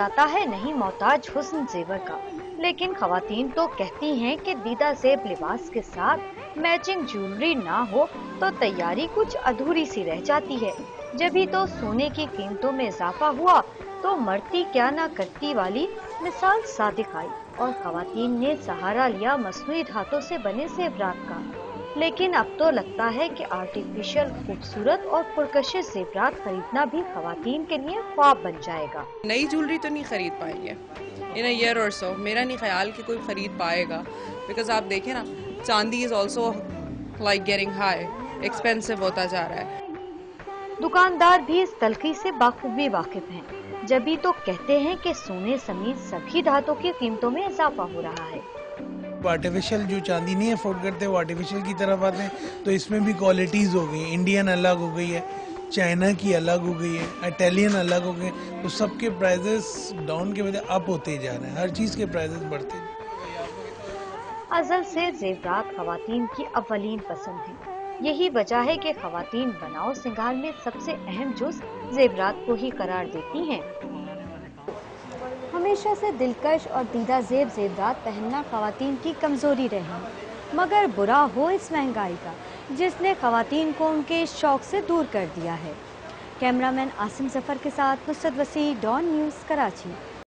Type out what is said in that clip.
जाता है नहीं मोहताज हुस्न जेवर का, लेकिन खवातीन तो कहती हैं कि दीदा ज़ेब लिबास के साथ मैचिंग ज्वेलरी ना हो तो तैयारी कुछ अधूरी सी रह जाती है। जब ही तो सोने की कीमतों में इजाफा हुआ तो मरती क्या ना करती वाली मिसाल सादिक आई और खवातीन ने सहारा लिया मसनूई धातों से बने ज़ेवरात का। लेकिन अब तो लगता है कि आर्टिफिशियल खूबसूरत और पुरकशिश ज़ेवरात खरीदना भी खवातीन के लिए ख्वाब बन जाएगा। नई ज्वेलरी तो नहीं खरीद पाएंगे इन अ ईयर और सो, मेरा नहीं ख्याल कि कोई खरीद पाएगा, बिकॉज आप देखें ना चांदी is also like getting high, expensive होता जा रहा है। दुकानदार भी इस तलखी से बाखूबी वाकिफ हैं, जब ही तो कहते हैं कि सोने समेत सभी धातों की कीमतों में इजाफा हो रहा है। आर्टिफिशियल जो चांदी नहीं अफोर्ड करते वो आर्टिफिशियल की तरफ आते हैं, तो इसमें भी क्वालिटीज़ हो गई, इंडियन अलग हो गई है, चाइना की अलग हो गई है, इटालियन अलग हो गए, तो सबके प्राइजेस डाउन के वजह अप होते जा रहे हैं, हर चीज़ के प्राइजेस बढ़ते हैं। अज़ल से ज़ेवरात खवातीन की अव्वलीन पसंद है। यही वजह है कि खवातीन बनाओ सिंगार में सबसे अहम जुज़ ज़ेवरात को ही करार देती हैं। हमेशा से दिलकश और दीदा ज़ेब ज़ेवरात पहनना खवातीन की कमज़ोरी रही, मगर बुरा हो इस महंगाई का जिसने खवातीन को उनके शौक से दूर कर दिया है। कैमरामैन आसिम जफर के साथ नुसरत वसी, डॉन न्यूज़, कराची।